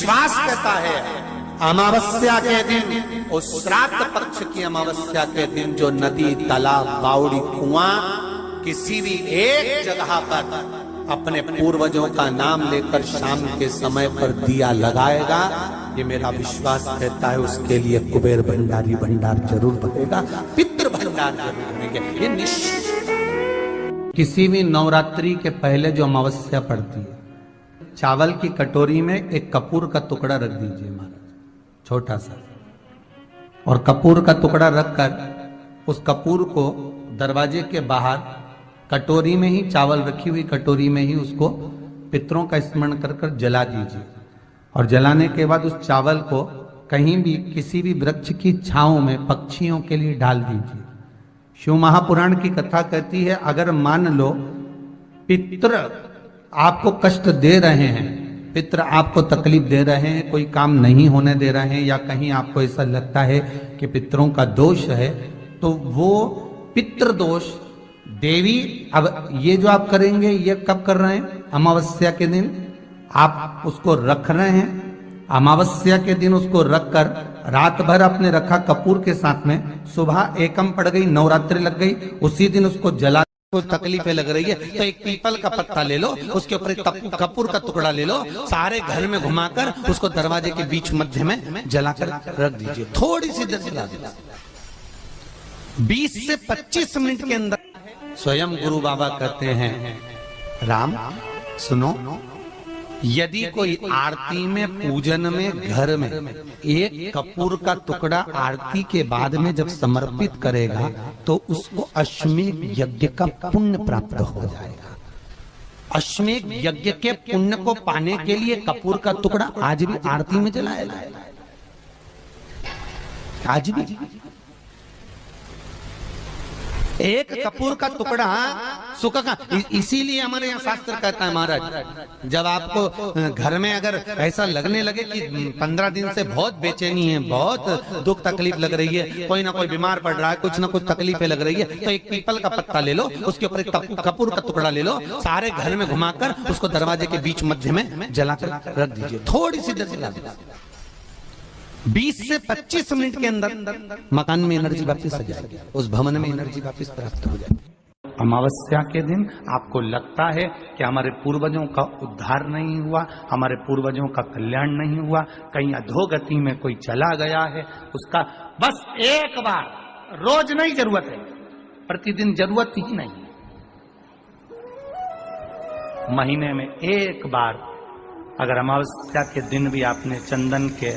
विश्वास कहता है अमावस्या के दिन, उस श्राद्ध पक्ष की अमावस्या के दिन जो नदी, तालाब, बावड़ी, कुआं किसी भी एक जगह पर अपने पूर्वजों का नाम लेकर शाम के समय पर दिया लगाएगा, ये मेरा विश्वास कहता है उसके लिए कुबेर भंडारी भंडार जरूर बनेगा, पितृ भंडार जरूर बनेंगे, ये निश्चित। किसी भी नवरात्रि के पहले जो अमावस्या पड़ती है, चावल की कटोरी में एक कपूर का टुकड़ा रख दीजिए महाराज, छोटा सा, और कपूर का टुकड़ा रखकर उस कपूर को दरवाजे के बाहर कटोरी में ही, चावल रखी हुई कटोरी में ही उसको पितरों का स्मरण कर कर जला दीजिए। और जलाने के बाद उस चावल को कहीं भी किसी भी वृक्ष की छांव में पक्षियों के लिए डाल दीजिए। शिव महापुराण की कथा कहती है, अगर मान लो पितृ आपको कष्ट दे रहे हैं, पितृ आपको तकलीफ दे रहे हैं, कोई काम नहीं होने दे रहे हैं, या कहीं आपको ऐसा लगता है कि पितरों का दोष है, तो वो पितृ दोष देवी, अब ये जो आप करेंगे ये कब कर रहे हैं? अमावस्या के दिन आप उसको रख रहे हैं। अमावस्या के दिन उसको रखकर रात भर आपने रखा कपूर के साथ में, सुबह एकम पड़ गई, नवरात्रि लग गई, उसी दिन उसको जला को तकलीफें लग रही है तो एक पीपल का पत्ता ले लो, उसके ऊपर एक कपूर का टुकड़ा ले लो, सारे घर में घुमाकर उसको दरवाजे के बीच मध्य में जलाकर रख दीजिए, थोड़ी सी देर जला दीजिए। 20 से 25 मिनट के अंदर स्वयं गुरु बाबा कहते हैं, राम सुनो, यदि कोई आरती में, पूजन में, घर में एक कपूर का टुकड़ा आरती के बाद में जब समर्पित करेगा तो उसको अश्वमेध यज्ञ का पुण्य प्राप्त हो जाएगा। अश्वमेध यज्ञ के पुण्य को पाने के लिए कपूर का टुकड़ा आज भी आरती में जलाया जाएगा, आज भी एक कपूर का टुकड़ा सुख का। इसीलिए हमारे यहाँ शास्त्र कहता है महाराज, जब आपको घर में अगर ऐसा लगने लगे कि 15 दिन से बहुत बेचैनी है, बहुत दुख तकलीफ लग रही है, कोई ना कोई बीमार पड़ रहा है, कुछ ना कुछ तकलीफें लग रही है, तो एक पीपल का पत्ता ले लो, उसके ऊपर एक कपूर का टुकड़ा ले लो, सारे घर में घुमाकर उसको दरवाजे के बीच मध्य में जलाकर रख दीजिए, थोड़ी सी देर जला दीजिए। 20 से 25 मिनट के अंदर मकान में एनर्जी वापस आ जाएगी, उस भवन में एनर्जी वापस प्राप्त हो जाएगी। अमावस्या के दिन आपको लगता है कि हमारे पूर्वजों का उद्धार नहीं हुआ, हमारे पूर्वजों का कल्याण नहीं हुआ, कहीं अधोगति में कोई चला गया है, उसका बस एक बार, रोज नहीं जरूरत है, प्रतिदिन जरूरत ही नहीं, महीने में एक बार अगर अमावस्या के दिन भी आपने चंदन के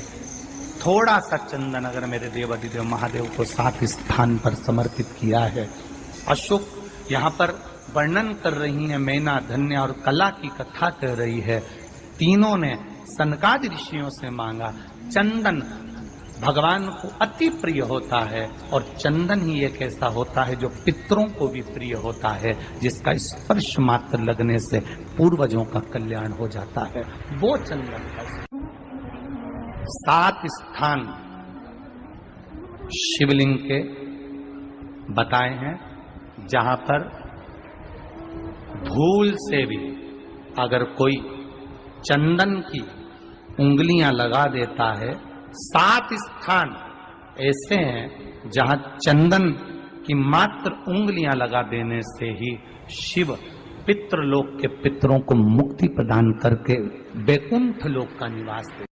थोड़ा सा चंदन अगर मेरे देवाधिदेव महादेव को 7 स्थान पर समर्पित किया है। अशोक यहाँ पर वर्णन कर रही है, मैना, धन्य और कला की कथा कर रही है। तीनों ने सनकादि ऋषियों से मांगा। चंदन भगवान को अति प्रिय होता है और चंदन ही एक ऐसा होता है जो पितरों को भी प्रिय होता है, जिसका स्पर्श मात्र लगने से पूर्वजों का कल्याण हो जाता है, वो चंदन का 7 स्थान शिवलिंग के बताए हैं, जहां पर भूल से भी अगर कोई चंदन की उंगलियां लगा देता है, 7 स्थान ऐसे हैं जहां चंदन की मात्र उंगलियां लगा देने से ही शिव पितृलोक के पितरों को मुक्ति प्रदान करके वैकुंठ लोक का निवास देते।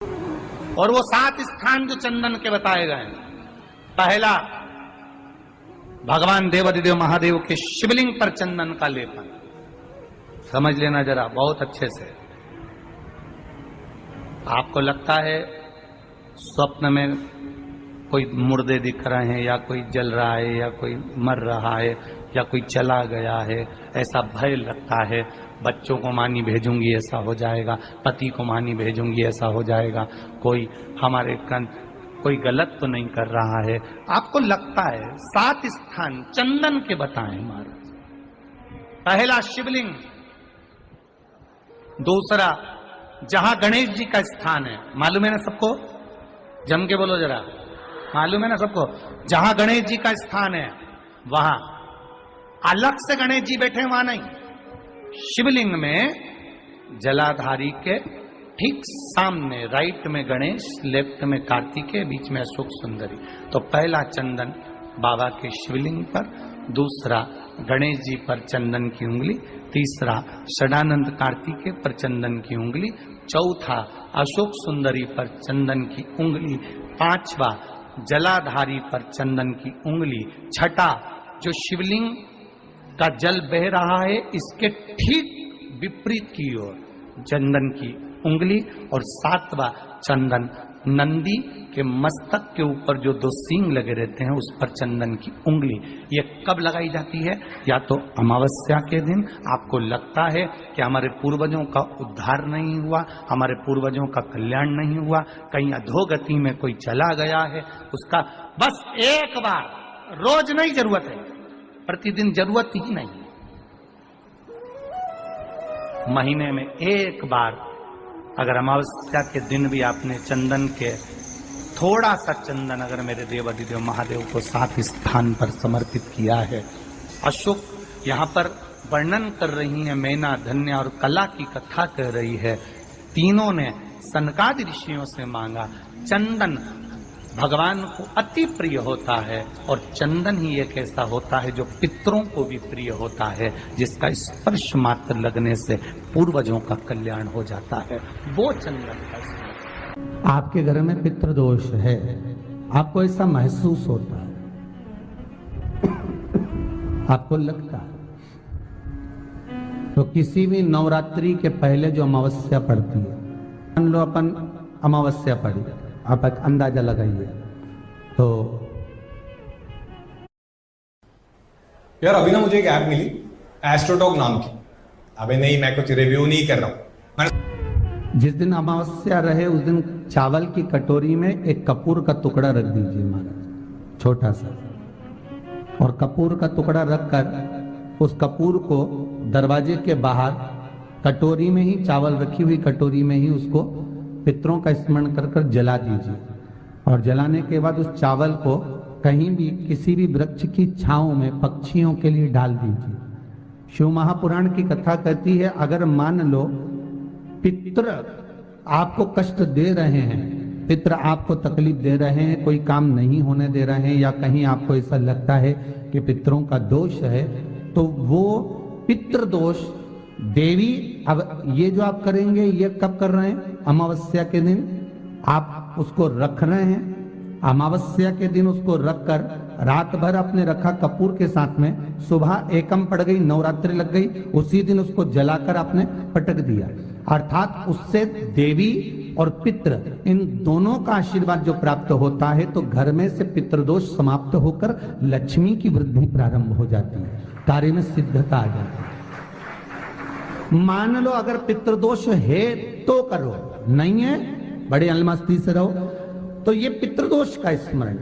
और वो 7 स्थान जो चंदन के बताए गए, पहला भगवान देवाधिदेव महादेव के शिवलिंग पर चंदन का लेपन, समझ लेना जरा बहुत अच्छे से। आपको लगता है स्वप्न में कोई मुर्दे दिख रहे हैं, या कोई जल रहा है, या कोई मर रहा है, या कोई चला गया है, ऐसा भय लगता है, बच्चों को मानी भेजूंगी ऐसा हो जाएगा, पति को मानी भेजूंगी ऐसा हो जाएगा, कोई हमारे कोई गलत तो नहीं कर रहा है, आपको लगता है। 7 स्थान चंदन के बताएं महाराज। पहला शिवलिंग, दूसरा जहां गणेश जी का स्थान है, मालूम है ना सबको, जम के बोलो जरा, मालूम है ना सबको, जहां गणेश जी का स्थान है वहां अलग से गणेश जी बैठे, वहां नहीं, शिवलिंग में जलाधारी के ठीक सामने राइट में गणेश, लेफ्ट में कार्तिकेय, बीच में अशोक सुंदरी। तो पहला चंदन बाबा के शिवलिंग पर, दूसरा गणेश जी पर चंदन की उंगली, तीसरा षडानंद कार्तिकेय पर चंदन की उंगली, चौथा अशोक सुंदरी पर चंदन की उंगली, पांचवा जलाधारी पर चंदन की उंगली, छठा जो शिवलिंग का जल बह रहा है इसके ठीक विपरीत की ओर चंदन की उंगली, और सातवां चंदन नंदी के मस्तक के ऊपर जो दो सींग लगे रहते हैं उस पर चंदन की उंगली। ये कब लगाई जाती है? या तो अमावस्या के दिन आपको लगता है कि हमारे पूर्वजों का उद्धार नहीं हुआ, हमारे पूर्वजों का कल्याण नहीं हुआ, कहीं अधोगति में कोई चला गया है, उसका बस एक बार, रोज नहीं जरूरत है, प्रतिदिन जरूरत ही नहीं, महीने में एक बार अगर अमावस्या के दिन भी आपने चंदन के थोड़ा सा चंदन अगर मेरे देवाधिदेव महादेव को साथ स्थान पर समर्पित किया है। अशोक यहाँ पर वर्णन कर रही है, मैना, धन्य और कला की कथा कह रही है। तीनों ने सनकादि ऋषियों से मांगा। चंदन भगवान को अति प्रिय होता है और चंदन ही एक ऐसा होता है जो पितरों को भी प्रिय होता है, जिसका स्पर्श मात्र लगने से पूर्वजों का कल्याण हो जाता है, वो चंदन का। आपके घर में पितृदोष है, आपको ऐसा महसूस होता है, आपको लगता है, तो किसी भी नवरात्रि के पहले जो अमावस्या पड़ती है, मान लो अपन अमावस्या पड़ी, आप एक अंदाजा लगाइए। तो यार अभी ना मुझे एक ऐप मिली एस्ट्रोटॉक नाम की। अबे नहीं, मैं कुछ रिव्यू नहीं कर रहा हूं। जिस दिन अमावस्या रहे उस दिन चावल की कटोरी में एक कपूर का टुकड़ा रख दीजिए महाराज, छोटा सा, और कपूर का टुकड़ा रखकर उस कपूर को दरवाजे के बाहर कटोरी में ही, चावल रखी हुई कटोरी में ही उसको पितरों का स्मरण कर कर जला दीजिए। और जलाने के बाद उस चावल को कहीं भी किसी भी वृक्ष की छांव में पक्षियों के लिए डाल दीजिए। शिव महापुराण की कथा कहती है, अगर मान लो पितृ आपको कष्ट दे रहे हैं, पितृ आपको तकलीफ दे रहे हैं, कोई काम नहीं होने दे रहे हैं, या कहीं आपको ऐसा लगता है कि पितरों का दोष है, तो वो पितृ दोष देवी, अब ये जो आप करेंगे ये कब कर रहे हैं? अमावस्या के दिन आप उसको रख रहे हैं। अमावस्या के दिन उसको रखकर रात भर आपने रखा कपूर के साथ में, सुबह एकम पड़ गई, नवरात्रि लग गई, उसी दिन उसको जलाकर आपने पटक दिया। अर्थात उससे देवी और पितृ इन दोनों का आशीर्वाद जो प्राप्त होता है, तो घर में से पितृदोष समाप्त होकर लक्ष्मी की वृद्धि प्रारंभ हो जाती है, कार्य में सिद्धता आ जाती है। मान लो अगर पितृदोष है तो करो, नहीं है बड़े अलमस्ती से रहो, तो ये पितृदोष का स्मरण।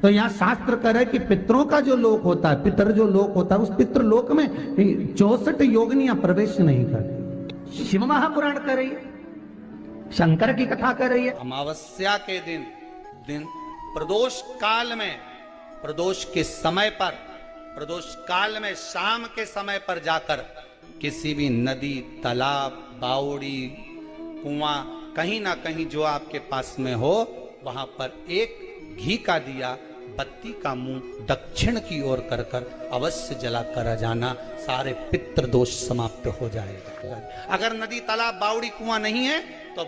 तो यहाँ शास्त्र कह रहा है कि पितरों का जो लोक होता है, पितर जो लोक होता है, उस पितृलोक में 64 योगिनियां प्रवेश नहीं करती। शिव महापुराण कर रही है, शंकर की कथा कर रही है। अमावस्या के दिन प्रदोष काल में, प्रदोष के समय पर, प्रदोष काल में शाम के समय पर जाकर किसी भी नदी, तालाब, बावड़ी, कुआं, कहीं ना कहीं जो आपके पास में हो, वहां पर एक घी का दिया, बत्ती का मुंह दक्षिण की ओर कर कर अवश्य जला कर जाना, सारे पितृ दोष समाप्त हो जाएगा। अगर नदी, तालाब, बावड़ी, कुआं नहीं है तो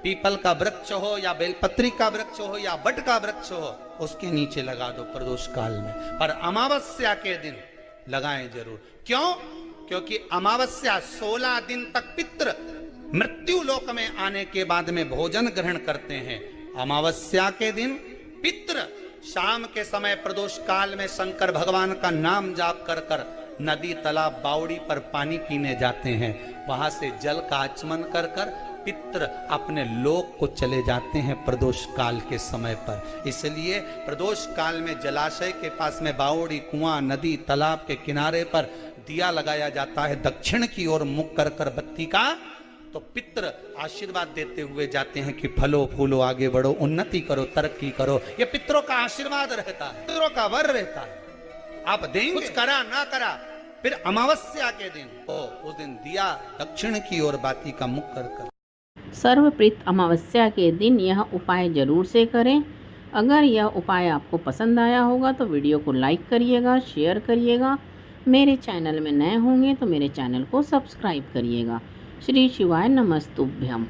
पीपल का वृक्ष हो या बेलपत्री का वृक्ष हो या बट का वृक्ष हो, उसके नीचे लगा दो प्रदोष काल में। पर अमावस्या के दिन लगाएं जरूर। क्यों? क्योंकि अमावस्या 16 दिन तक पितृ मृत्यु लोक में आने के बाद में भोजन ग्रहण करते हैं। अमावस्या के दिन पितृ शाम के समय प्रदोष काल में शंकर भगवान का नाम जाप कर कर नदी, तालाब, बावड़ी पर पानी पीने जाते हैं। वहां से जल का आचमन कर कर पितृ अपने लोक को चले जाते हैं प्रदोष काल के समय पर। इसलिए प्रदोष काल में जलाशय के पास में बावड़ी, कुआं, नदी, तालाब के किनारे पर दिया लगाया जाता है दक्षिण की ओर मुख कर कर बत्ती का, तो पितृ आशीर्वाद देते हुए जाते हैं कि फलो फूलो, आगे बढ़ो, उन्नति करो, तरक्की करो। ये पितरों का आशीर्वाद रहता है, पितरों का वर रहता है। आप देंगे, कुछ करा ना करा, फिर अमावस्या के दिन उस दिन दिया दक्षिण की ओर बाती का मुख कर कर सर्वप्रीत अमावस्या के दिन यह उपाय ज़रूर से करें। अगर यह उपाय आपको पसंद आया होगा तो वीडियो को लाइक करिएगा, शेयर करिएगा। मेरे चैनल में नए होंगे तो मेरे चैनल को सब्सक्राइब करिएगा। श्री शिवाय नमस्तुभ्यम।